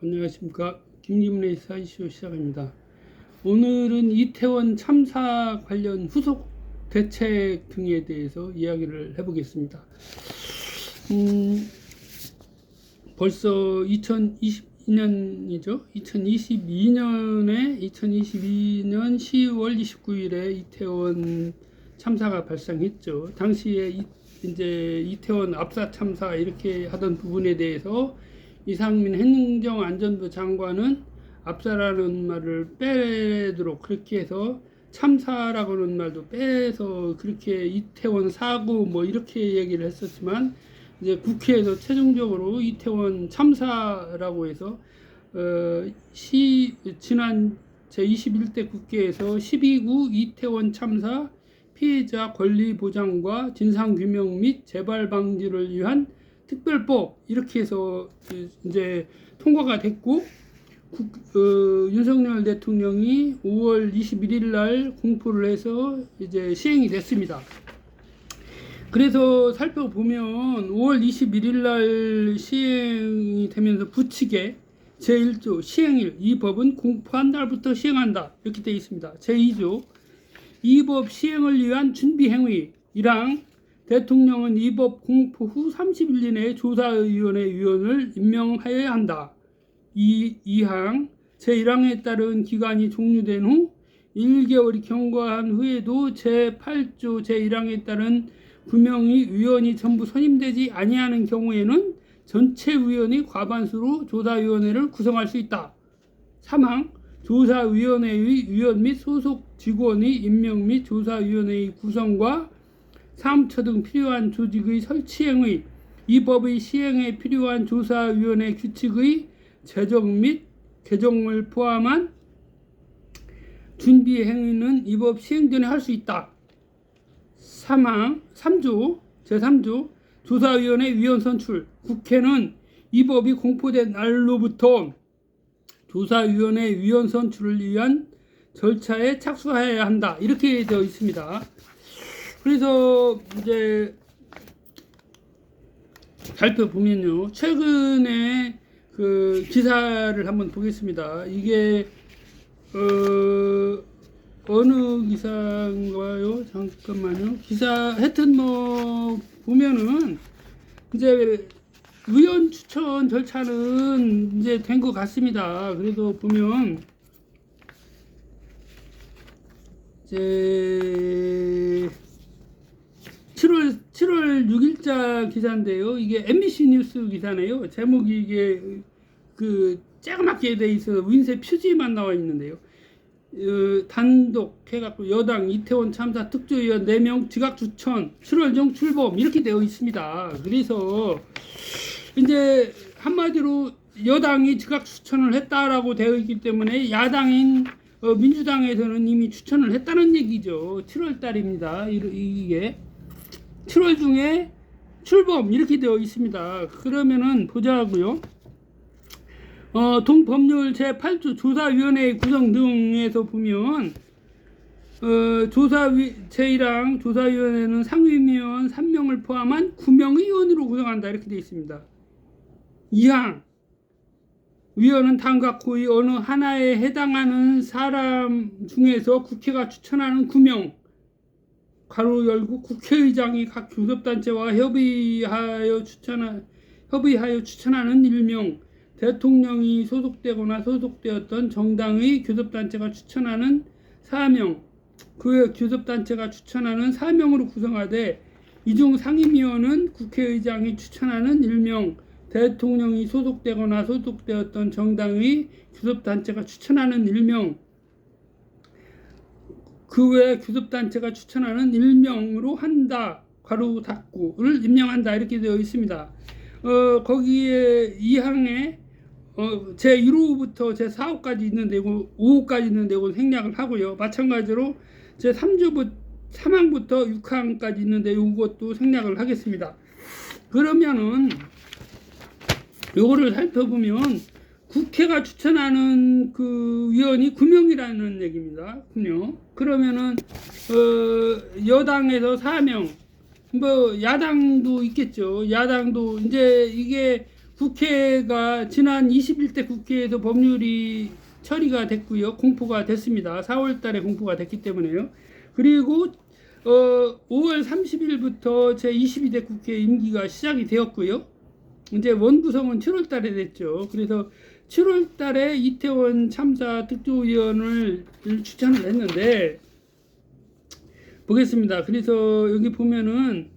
안녕하십니까. 김기문의 사이쇼 시작합니다. 오늘은 이태원 참사 관련 후속 대책 등에 대해서 이야기를 해보겠습니다. 벌써 2022년이죠. 2022년 10월 29일에 이태원 참사가 발생했죠. 당시에 이제 이태원 압사 참사 이렇게 하던 부분에 대해서 이상민 행정안전부 장관은 압사라는 말을 빼도록 그렇게 해서 참사라고는 말도 빼서 그렇게 이태원 사고 뭐 이렇게 얘기를 했었지만, 이제 국회에서 최종적으로 이태원 참사라고 해서 지난 제21대 국회에서 12구 이태원 참사 피해자 권리 보장과 진상규명 및 재발 방지를 위한 특별법 이렇게 해서 이제 통과가 됐고, 윤석열 대통령이 5월 21일 날 공포를 해서 이제 시행이 됐습니다. 그래서 살펴보면 5월 21일 날 시행이 되면서 부칙에 제1조 시행일, 이 법은 공포한 날부터 시행한다 이렇게 되어 있습니다. 제2조 이 법 시행을 위한 준비행위 1항 대통령은 이 법 공포 후 30일 이내에 조사위원회 위원을 임명하여야 한다. 2항 제1항에 따른 기간이 종료된 후 1개월이 경과한 후에도 제8조 제1항에 따른 구명의 위원이 전부 선임되지 아니하는 경우에는 전체 위원이 과반수로 조사위원회를 구성할 수 있다. 3항 조사위원회의 위원 및 소속 직원의 임명 및 조사위원회의 구성과 사무처 등 필요한 조직의 설치행위, 이 법의 시행에 필요한 조사위원회 규칙의 제정 및 개정을 포함한 준비행위는 이 법 시행 전에 할 수 있다. 3조 제3조 조사위원회 위원 선출, 국회는 이 법이 공포된 날로부터 조사위원회 위원 선출을 위한 절차에 착수해야 한다 이렇게 되어 있습니다. 그래서 이제 살펴보면요, 최근에 그 기사를 한번 보겠습니다. 이게 어느 기사인가요? 잠깐만요. 기사 하여튼 뭐 보면은 이제 위원 추천 절차는 이제 된 것 같습니다. 그래도 보면 이제 7월 6일자 기사인데요. 이게 MBC 뉴스 기사네요. 제목이 이게 그 쬐그맣게 돼 있어서 윈세 표지만 나와 있는데요. 단독 해갖고 여당 이태원 참사 특조위원 4명 지각 추천 7월 중 출범 이렇게 되어 있습니다. 그래서 이제 한마디로 여당이 지각 추천을 했다라고 되어 있기 때문에 야당인 민주당에서는 이미 추천을 했다는 얘기죠. 7월 달입니다. 이게 7월 중에 출범 이렇게 되어 있습니다. 그러면은 보자고요. 동법률 제8조 조사위원회 구성 등에서 보면 제1항 조사위원회는 상임위원 3명을 포함한 9명의 위원으로 구성한다 이렇게 되어 있습니다. 2항 위원은 다음과 같이 어느 하나에 해당하는 사람 중에서 국회가 추천하는 9명 가로 열고 국회의장이 각 교섭단체와 협의하여 추천하는 1명, 대통령이 소속되거나 소속되었던 정당의 교섭단체가 추천하는 4명, 그 외 교섭단체가 추천하는 4명으로 구성하되 이 중 상임위원은 국회의장이 추천하는 1명, 대통령이 소속되거나 소속되었던 정당의 교섭단체가 추천하는 1명, 그 외 교섭단체가 추천하는 1명으로 한다. 괄호 닫고를 임명한다 이렇게 되어 있습니다. 거기에 2항에 제1호부터 제4호까지 있는 데고 5호까지 있는 데고 생략을 하고요. 마찬가지로 제3조부터 3항부터 6항까지 있는데 이것도 생략을 하겠습니다. 그러면은 요거를 살펴보면 국회가 추천하는 그 위원이 9명이라는 얘기입니다. 9명. 그러면은 여당에서 4명, 뭐 야당도 있겠죠. 야당도 이제 이게 국회가 지난 21대 국회에도 법률이 처리가 됐고요. 공포가 됐습니다. 4월 달에 공포가 됐기 때문에요. 그리고 5월 30일부터 제22대 국회 임기가 시작이 되었고요. 이제 원구성은 7월 달에 됐죠. 그래서 7월 달에 이태원 참사 특조위원을 추천을 했는데 보겠습니다. 그래서 여기 보면은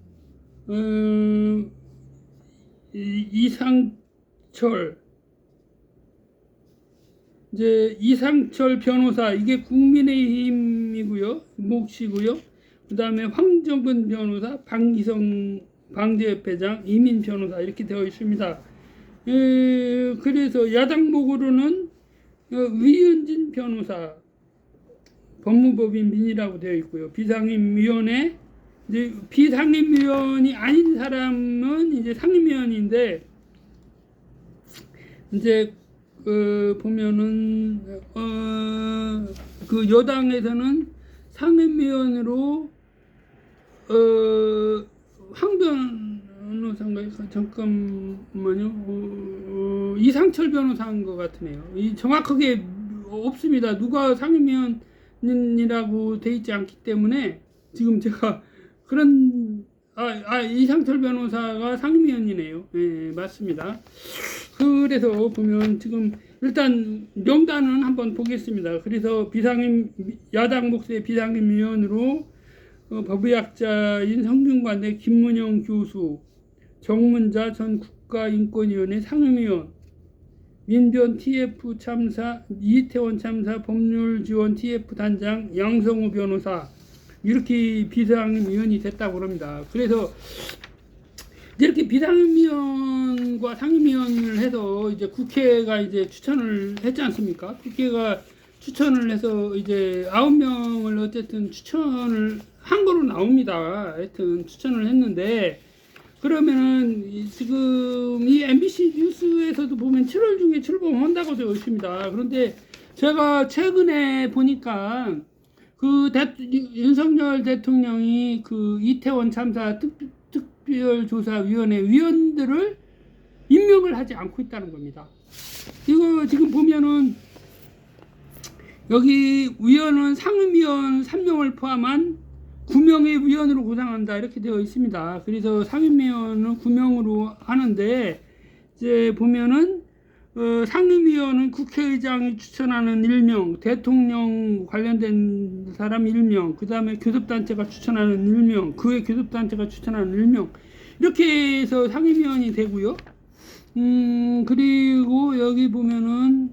이상철 변호사, 이게 국민의힘이고요, 몫이고요. 그 다음에 황정근 변호사, 방기성 방재협회장, 이민 변호사 이렇게 되어 있습니다. 그래서 야당 목으로는 위은진 변호사, 법무법인 민이라고 되어 있고요. 비상임위원회, 이제 비상임위원이 아닌 사람은 이제 상임위원인데, 이제 보면은 그 여당에서는 상임위원으로 황 변호사인가요? 잠깐만요. 이상철 변호사인 것 같으네요. 정확하게 없습니다. 누가 상임위원이라고 돼 있지 않기 때문에 지금 제가 그런 이상철 변호사가 상임위원이네요. 네, 맞습니다. 그래서 보면 지금 일단 명단은 한번 보겠습니다. 그래서 야당 몫의 비상임위원으로 법의학자인 성균관대 김문영 교수, 정문자 전 국가인권위원회 상임위원, 민변 TF 참사, 이태원 참사 법률지원 TF 단장 양성우 변호사, 이렇게 비상임위원이 됐다고 합니다. 그래서 이렇게 비상임위원과 상임위원을 해서 이제 국회가 이제 추천을 했지 않습니까? 국회가 추천을 해서 이제 9명을 어쨌든 추천을 한 거로 나옵니다. 하여튼 추천을 했는데, 그러면은 지금 이 MBC 뉴스에서도 보면 7월 중에 출범한다고 되어 있습니다. 그런데 제가 최근에 보니까 윤석열 대통령이 그 이태원 참사 특별조사위원회 위원들을 임명을 하지 않고 있다는 겁니다. 이거 지금 보면은 여기 위원은 상임위원 3명을 포함한 9명의 위원으로 구성한다 이렇게 되어 있습니다. 그래서 상임위원은 9명으로 하는데, 이제 보면은 상임위원은 국회의장이 추천하는 1명, 대통령 관련된 사람 1명, 그 다음에 교섭단체가 추천하는 1명, 그의 교섭단체가 추천하는 1명, 이렇게 해서 상임위원이 되고요. 그리고 여기 보면은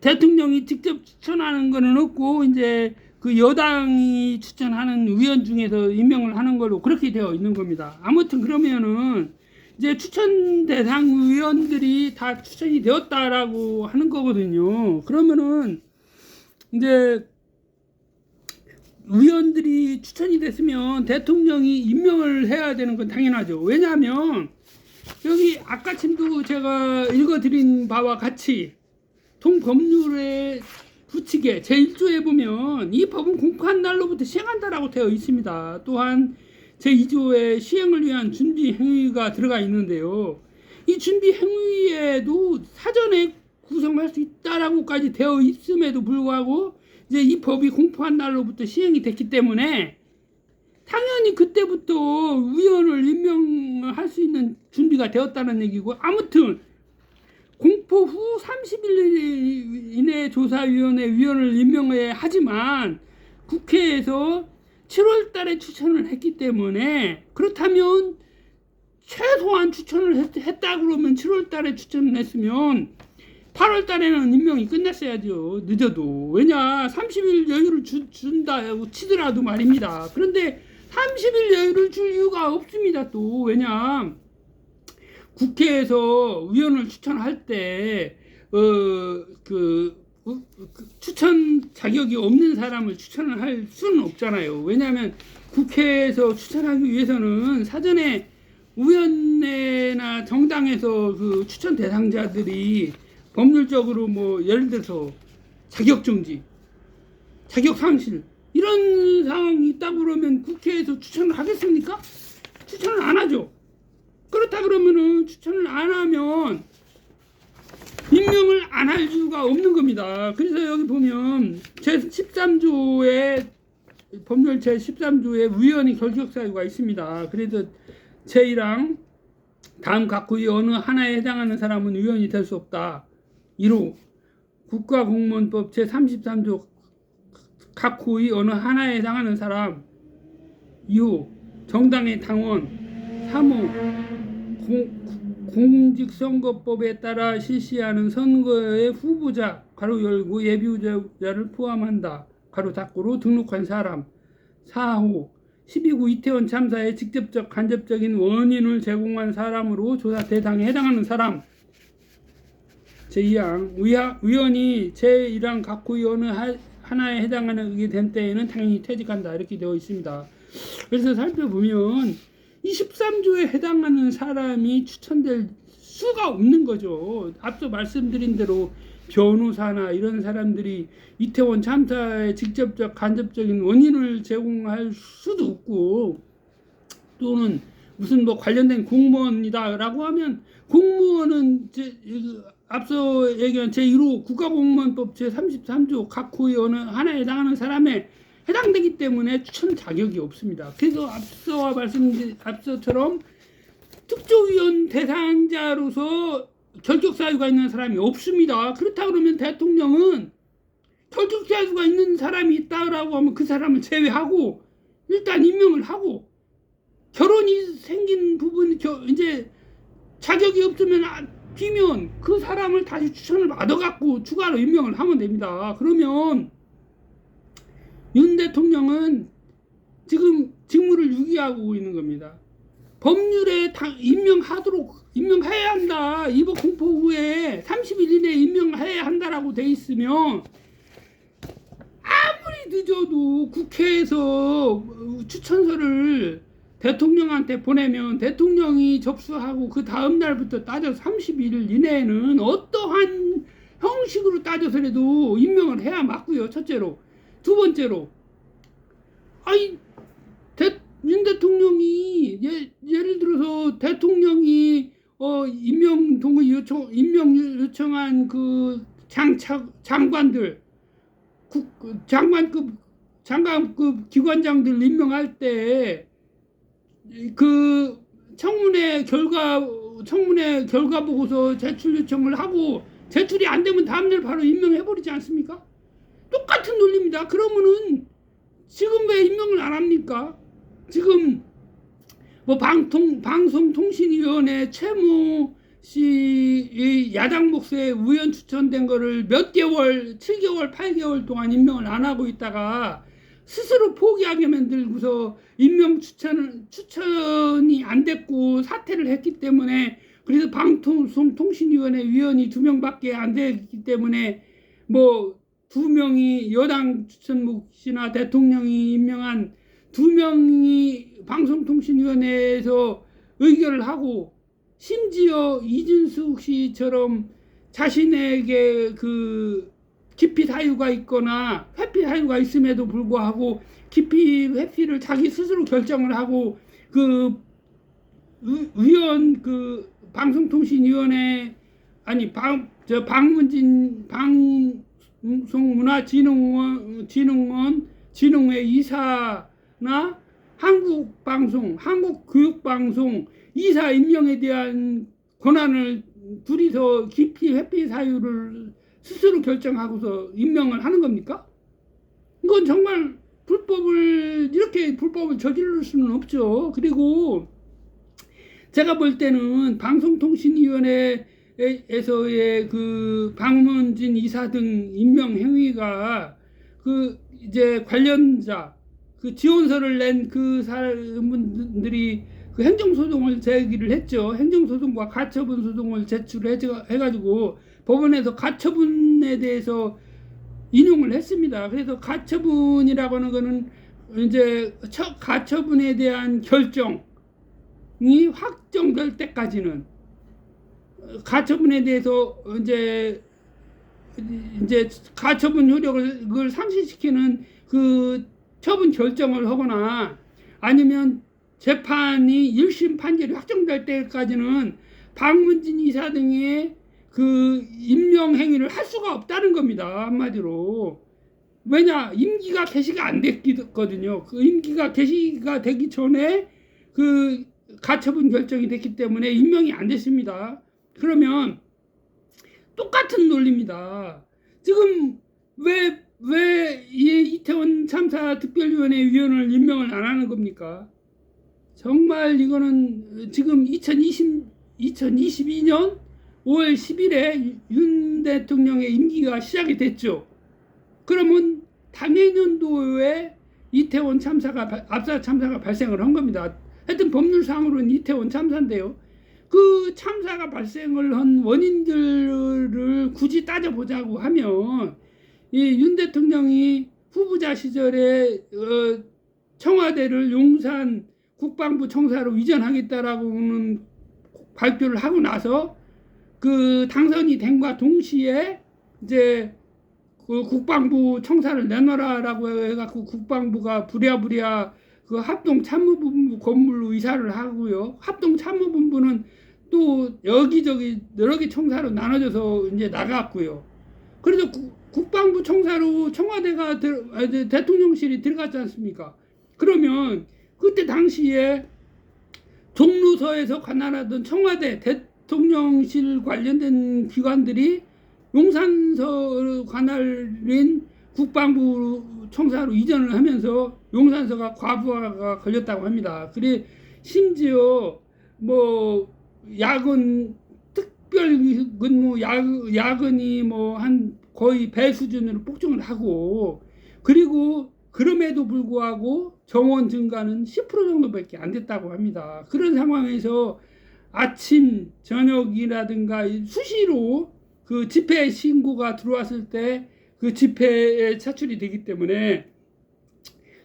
대통령이 직접 추천하는 거는 없고, 이제 그 여당이 추천하는 위원 중에서 임명을 하는 걸로 그렇게 되어 있는 겁니다. 아무튼 그러면은 이제 추천 대상 위원들이 다 추천이 되었다라고 하는 거거든요. 그러면은 이제 위원들이 추천이 됐으면 대통령이 임명을 해야 되는 건 당연하죠. 왜냐하면 여기 아까침도 제가 읽어드린 바와 같이 통법률의 부칙에 제1조에 보면 이 법은 공포한 날로부터 시행한다라고 되어 있습니다. 또한 제2조에 시행을 위한 준비 행위가 들어가 있는데요. 이 준비 행위에도 사전에 구성할 수 있다라고까지 되어 있음에도 불구하고 이제 이 법이 공포한 날로부터 시행이 됐기 때문에 당연히 그때부터 위원을 임명할 수 있는 준비가 되었다는 얘기고, 아무튼 공포 후 30일 이내 조사위원회 위원을 임명해야 하지만 국회에서 7월 달에 추천을 했기 때문에, 그렇다면 최소한 추천을 했다 그러면 7월 달에 추천을 했으면 8월 달에는 임명이 끝났어야죠. 늦어도. 왜냐, 30일 여유를 준다고 치더라도 말입니다. 그런데 30일 여유를 줄 이유가 없습니다. 또 왜냐, 국회에서 위원을 추천할 때 추천 자격이 없는 사람을 추천을 할 수는 없잖아요. 왜냐하면 국회에서 추천하기 위해서는 사전에 의원회나 정당에서 그 추천 대상자들이 법률적으로 뭐 예를 들어서 자격 정지, 자격 상실, 이런 상황이 있다고 그러면 국회에서 추천을 하겠습니까? 추천을 안 하죠. 그렇다 그러면은 추천을 안 하면 임명을 안 할 이유가 없는 겁니다. 그래서 여기 보면 제13조에 법률 제13조에 위헌이 결격 사유가 있습니다. 그래서 제1항 다음 각호의 어느 하나에 해당하는 사람은 위헌이 될 수 없다. 1호 국가공무원법 제33조 각호의 어느 하나에 해당하는 사람. 2호 정당의 당원. 3호 공직선거법에 따라 실시하는 선거의 후보자 가로 열고 예비후보자를 포함한다. 가로 닫고로 등록한 사람. 4호 12구 이태원 참사의 직접적 간접적인 원인을 제공한 사람으로 조사 대상에 해당하는 사람. 제2항 위원이 제1항 각호의 어느 하나에 해당하게 된 때에는 당연히 퇴직한다. 이렇게 되어 있습니다. 그래서 살펴보면 23조에 해당하는 사람이 추천될 수가 없는 거죠. 앞서 말씀드린 대로 변호사나 이런 사람들이 이태원 참사의 직접적 간접적인 원인을 제공할 수도 없고, 또는 무슨 뭐 관련된 공무원이다라고 하면 공무원은 앞서 얘기한 제1호 국가공무원법 제33조 각호의 어느 하나에 해당하는 사람에 해당되기 때문에 추천 자격이 없습니다. 그래서 앞서처럼 특조위원 대상자로서 결격 사유가 있는 사람이 없습니다. 그렇다 그러면 대통령은 결격 사유가 있는 사람이 있다라고 하면 그 사람을 제외하고 일단 임명을 하고, 결혼이 생긴 부분 이제 자격이 없으면 비면 그 사람을 다시 추천을 받아갖고 추가로 임명을 하면 됩니다. 그러면 윤 대통령은 지금 직무를 유기하고 있는 겁니다. 법률에 임명해야 한다. 이번 공포 후에 30일 이내에 임명해야 한다라고 돼 있으면 아무리 늦어도 국회에서 추천서를 대통령한테 보내면 대통령이 접수하고 그 다음 날부터 따져서 31일 이내에는 어떠한 형식으로 따져서라도 임명을 해야 맞고요. 첫째로. 두 번째로, 윤 대통령이 예를 들어서 대통령이 임명 요청한 그 장관들, 장관급 기관장들 임명할 때 그 청문회 결과 보고서 제출 요청을 하고 제출이 안 되면 다음날 바로 임명해 버리지 않습니까? 똑같은 논리입니다. 그러면은 지금 왜 임명을 안 합니까? 지금 뭐 방송통신위원회 최모 씨 야당 목소에 우연 추천된 거를 몇 개월, 7개월, 8개월 동안 임명을 안 하고 있다가 스스로 포기하게 만들고서 임명 추천이 안 됐고 사퇴를 했기 때문에, 그래서 방송통신위원회 위원이 2명밖에 안 되기 때문에 뭐 2명이 여당 추천목 씨나 대통령이 임명한 2명이 방송통신위원회에서 의결을 하고, 심지어 이준숙 씨처럼 자신에게 그 기피 사유가 있거나 회피 사유가 있음에도 불구하고 기피 회피를 자기 스스로 결정을 하고 그 방송통신위원회 방송문화진흥회 이사나 한국교육방송 이사 임명에 대한 권한을 둘이서 기피 회피 사유를 스스로 결정하고서 임명을 하는 겁니까? 이건 정말 이렇게 불법을 저지를 수는 없죠. 그리고 제가 볼 때는 방송통신위원회에서의 그 박문진 이사 등 임명 행위가 그 이제 관련자, 그 지원서를 낸 그 사람들이 그 행정소송을 제기를 했죠. 행정소송과 가처분 소송을 제출해가지고 법원에서 가처분에 대해서 인용을 했습니다. 그래서 가처분이라고 하는 거는 이제 가처분에 대한 결정이 확정될 때까지는 가처분에 대해서 이제 가처분 효력을 상실시키는 그 처분 결정을 하거나 아니면 재판이 1심 판결이 확정될 때까지는 박문진 이사 등의 그 임명 행위를 할 수가 없다는 겁니다. 한마디로. 왜냐? 임기가 개시가 안 됐거든요. 그 임기가 개시가 되기 전에 그 가처분 결정이 됐기 때문에 임명이 안 됐습니다. 그러면 똑같은 논리입니다. 지금 왜 이태원 참사 특별위원회 위원을 임명을 안 하는 겁니까? 정말 이거는 지금 2022년 5월 10일에 윤 대통령의 임기가 시작이 됐죠. 그러면 당해년도에 이태원 참사가 압사 참사가 발생을 한 겁니다. 하여튼 법률상으로는 이태원 참사인데요. 그 참사가 발생을 한 원인들을 굳이 따져보자고 하면 이 윤 대통령이 후보자 시절에 청와대를 용산 국방부 청사로 이전하겠다라고는 발표를 하고 나서 그 당선이 된과 동시에 이제 그 국방부 청사를 내놔라라고 해갖고 국방부가 부랴부랴 그 합동참모본부 건물로 이사를 하고요. 합동참모본부는 또 여기저기 여러 개 청사로 나눠져서 이제 나갔고요. 그래서 국방부 청사로 청와대가 대통령실이 들어갔지 않습니까? 그러면 그때 당시에 종로서에서 관할하던 청와대 대통령실 관련된 기관들이 용산서 관할인 국방부 청사로 이전을 하면서 용산서가 과부하가 걸렸다고 합니다. 그래 심지어 뭐 야근 특별 근무 야근이 뭐 한 거의 배 수준으로 폭증을 하고 그리고 그럼에도 불구하고 정원 증가는 10% 정도밖에 안 됐다고 합니다. 그런 상황에서 아침 저녁이라든가 수시로 그 집회 신고가 들어왔을 때 그 집회에 차출이 되기 때문에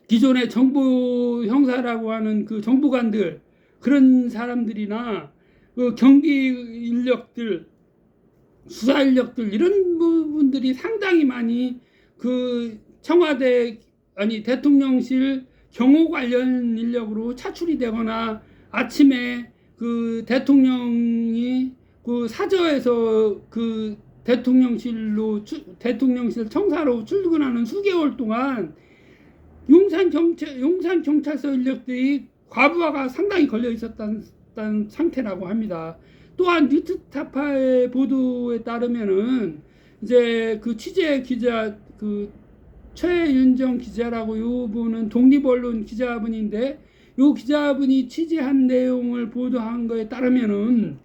기존의 정보 형사라고 하는 그 정보관들 그런 사람들이나 그 경비 인력들 수사 인력들 이런 부분들이 상당히 많이 그 청와대 아니 대통령실 경호 관련 인력으로 차출이 되거나 아침에 그 대통령이 그 사저에서 그 대통령실 청사로 출근하는 수개월 동안 용산 경찰서 인력들이 과부하가 상당히 걸려 있었다는 상태라고 합니다. 또한 뉴스타파의 보도에 따르면은 이제 그 취재 기자 그 최윤정 기자라고 요 분은 독립언론 기자분인데 요 기자분이 취재한 내용을 보도한 거에 따르면은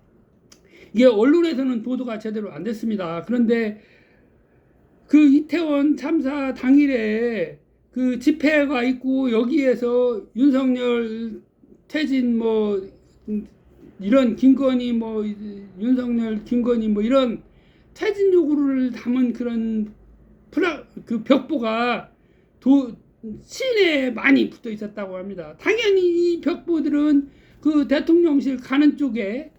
이게 언론에서는 보도가 제대로 안 됐습니다. 그런데 그 이태원 참사 당일에 그 집회가 있고 여기에서 윤석열 퇴진 뭐 이런 김건희 뭐 윤석열 김건희 뭐 이런 퇴진 요구를 담은 그런 그 벽보가 시내에 많이 붙어 있었다고 합니다. 당연히 이 벽보들은 그 대통령실 가는 쪽에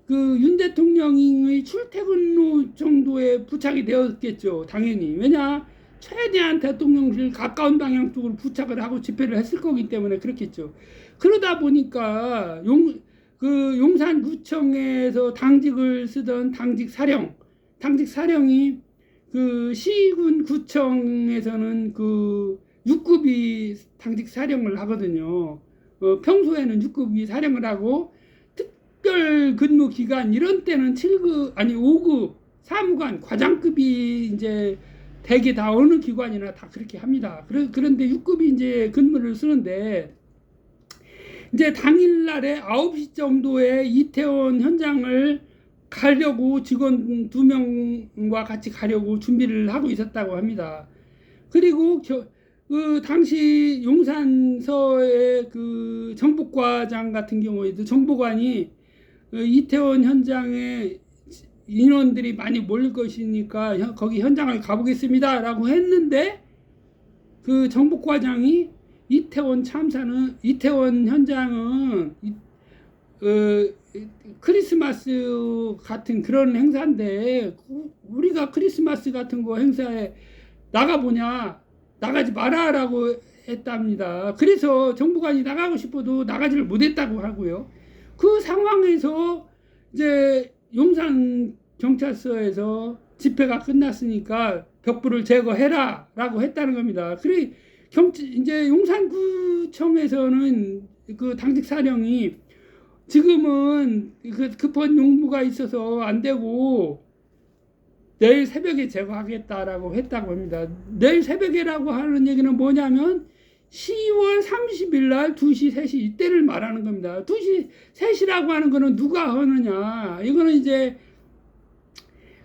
그 윤 대통령의 출퇴근로 정도에 부착이 되었겠죠. 당연히. 왜냐? 최대한 대통령실 가까운 방향 쪽으로 부착을 하고 집회를 했을 거기 때문에 그렇겠죠. 그러다 보니까 용산구청에서 당직을 쓰던 당직 사령이 그 시군 구청에서는 그 6급이 당직 사령을 하거든요. 평소에는 6급이 사령을 하고 특별 근무 기간 이런 때는 7급 아니 5급 사무관 과장급이 이제 대개 다 어느 기관이나 다 그렇게 합니다. 그런데 6급이 이제 근무를 쓰는데 이제 당일날에 9시 정도에 이태원 현장을 가려고 직원 2명과 같이 가려고 준비를 하고 있었다고 합니다. 그리고 그 당시 용산서의 그 정보과장 같은 경우에도 정보관이 이태원 현장에 인원들이 많이 몰릴 것이니까 거기 현장을 가보겠습니다 라고 했는데 그 정보과장이 이태원 현장은 크리스마스 같은 그런 행사인데 우리가 크리스마스 같은 거 행사에 나가지 마라 라고 했답니다. 그래서 정보관이 나가고 싶어도 나가지를 못했다고 하고요. 그 상황에서 이제 용산 경찰서에서 집회가 끝났으니까 벽불을 제거해라라고 했다는 겁니다. 그래 이제 용산구청에서는 그 당직 사령이 지금은 그 급한 용무가 있어서 안 되고 내일 새벽에 제거하겠다라고 했다고 합니다. 내일 새벽에라고 하는 얘기는 뭐냐면 10월 30일 날 2시, 3시 이때를 말하는 겁니다. 2시, 3시라고 하는 거는 누가 하느냐. 이거는 이제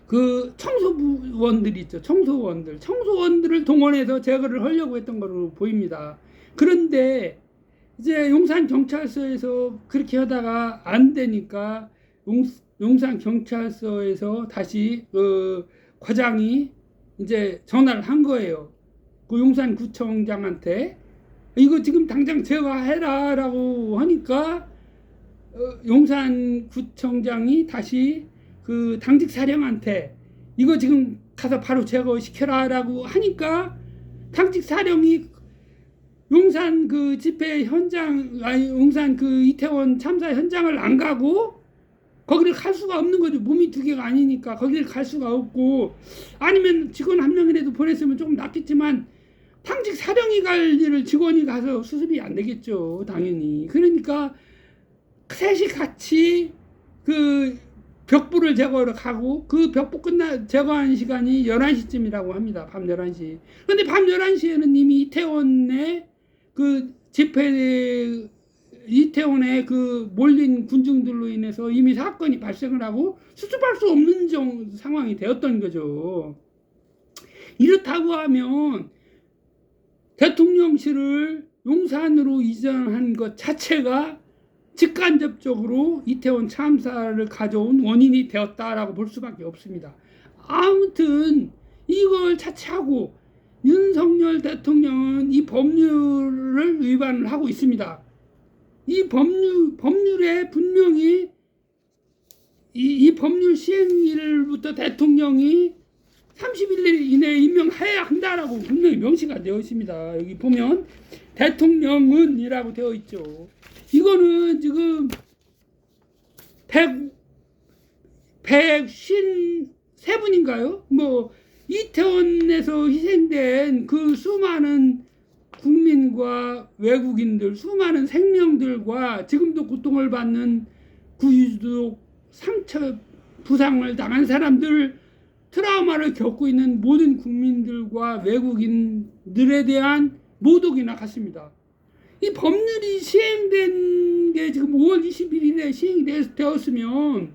그 청소부원들 있죠. 청소원들을 동원해서 제거를 하려고 했던 걸로 보입니다. 그런데 이제 용산 경찰서에서 그렇게 하다가 안 되니까 용산 경찰서에서 다시 그 과장이 이제 전화를 한 거예요. 그 용산 구청장한테 이거 지금 당장 제거해라라고 하니까 용산 구청장이 다시 그 당직 사령한테 이거 지금 가서 바로 제거시켜라라고 하니까 당직 사령이 용산 그 집회 현장, 아니 용산 그 이태원 참사 현장을 안 가고 거기를 갈 수가 없는 거죠. 몸이 두 개가 아니니까 거기를 갈 수가 없고, 아니면 직원 한 명이라도 보냈으면 조금 낫겠지만 당직 사령이 갈 일을 직원이 가서 수습이 안 되겠죠, 당연히. 그러니까 셋이 같이 그 벽불을 제거하러 가고, 그 벽불 제거하는 시간이 11시쯤이라고 합니다. 밤 11시. 그런데 밤 11시에는 이미 이태원에 그 집회, 이태원에 그 몰린 군중들로 인해서 이미 사건이 발생을 하고 수습할 수 없는 상황이 되었던 거죠. 이렇다고 하면 대통령실을 용산으로 이전한 것 자체가 직간접적으로 이태원 참사를 가져온 원인이 되었다라고 볼 수밖에 없습니다. 아무튼 이걸 차치하고 윤석열 대통령은 이 법률을 위반을 하고 있습니다. 이 법률에 분명히 이 법률 시행일부터 대통령이 30일 이내에 임명해야 한다라고 분명히 명시가 되어 있습니다. 여기 보면 대통령은 이라고 되어 있죠. 이거는 지금 153분인가요? 뭐 이태원에서 희생된 그 수많은 국민과 외국인들, 수많은 생명들과 지금도 고통을 받는 구유족 상처 부상을 당한 사람들, 트라우마를 겪고 있는 모든 국민들과 외국인들에 대한 모독이나 같습니다. 이 법률이 시행된 게 지금 5월 21일에 시행이 되었으면,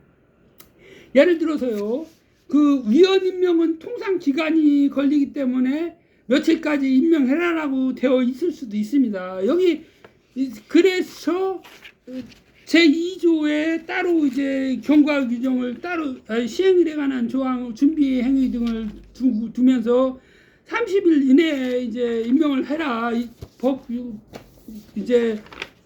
예를 들어서요, 그 위원 임명은 통상 기간이 걸리기 때문에 며칠까지 임명해라라고 되어 있을 수도 있습니다. 여기 그래서 제2조에 따로 이제 경과 규정을 따로 시행일에 관한 조항, 준비 행위 등을 두면서 30일 이내에 이제 임명을 해라. 법 이제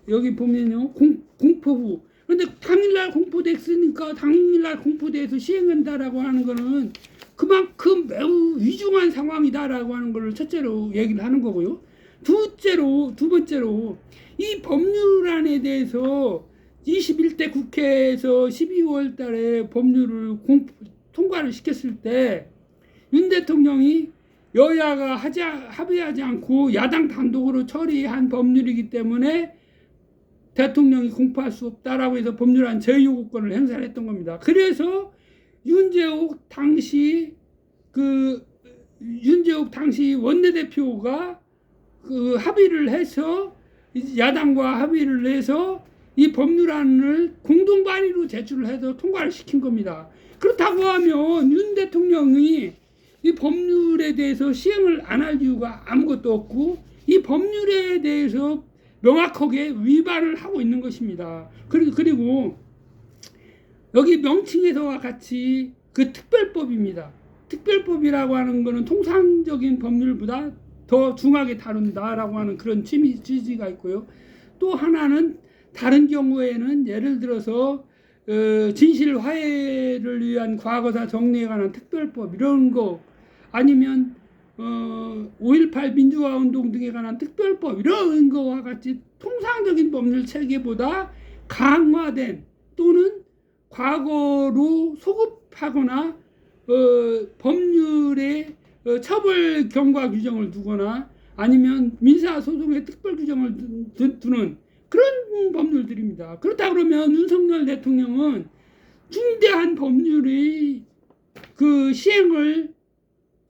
여기 보면요, 공포 후. 그런데 당일날 공포됐으니까 당일날 공포돼서 시행한다라고 하는 거는 그만큼 매우 위중한 상황이다라고 하는 걸 첫째로 얘기를 하는 거고요. 두 번째로 이 법률안에 대해서 21대 국회에서 12월 달에 법률을 통과를 시켰을 때 윤 대통령이 여야가 합의하지 않고 야당 단독으로 처리한 법률이기 때문에 대통령이 공포할 수 없다라고 해서 법률안 제요구권을 행사를 했던 겁니다. 그래서 윤재옥 당시 원내대표가 그 합의를 해서, 야당과 합의를 해서 이 법률안을 공동 발의로 제출을 해서 통과를 시킨 겁니다. 그렇다고 하면 윤 대통령이 이 법률에 대해서 시행을 안 할 이유가 아무것도 없고, 이 법률에 대해서 명확하게 위반을 하고 있는 것입니다. 그리고 여기 명칭에서와 같이 그 특별법입니다. 특별법이라고 하는 것은 통상적인 법률보다 더 중하게 다룬다라고 하는 그런 취지가 있고요. 또 하나는 다른 경우에는 예를 들어서 진실 화해를 위한 과거사 정리에 관한 특별법 이런 거, 아니면 5.18 민주화 운동 등에 관한 특별법 이런 거와 같이 통상적인 법률 체계보다 강화된 또는 과거로 소급하거나 법률에 처벌 경과 규정을 두거나 아니면 민사소송의 특별 규정을 두는 그런 법률들입니다. 그렇다 그러면 윤석열 대통령은 중대한 법률의 그 시행을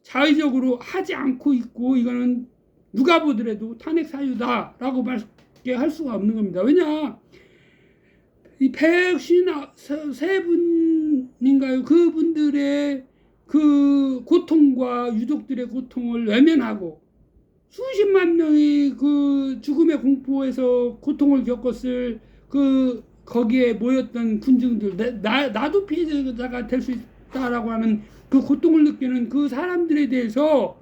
자의적으로 하지 않고 있고 이거는 누가 보더라도 탄핵 사유다라고 밖에 할 수가 없는 겁니다. 왜냐 이 153분인가요? 그분들의 그 고통과 유족들의 고통을 외면하고 수십만 명이 그 죽음의 공포에서 고통을 겪었을 그 거기에 모였던 군중들 나도 피해자가 될 수 있다라고 하는 그 고통을 느끼는 그 사람들에 대해서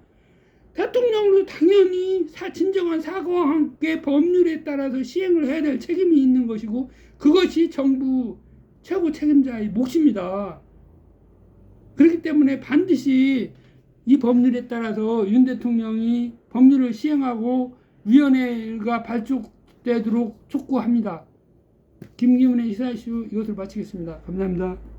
대통령으로 당연히 진정한 사과와 함께 법률에 따라서 시행을 해야 될 책임이 있는 것이고 그것이 정부 최고 책임자의 몫입니다. 그렇기 때문에 반드시 이 법률에 따라서 윤 대통령이 법률을 시행하고 위원회가 발족되도록 촉구합니다. 김기훈의 시사이슈 이것을 마치겠습니다. 감사합니다.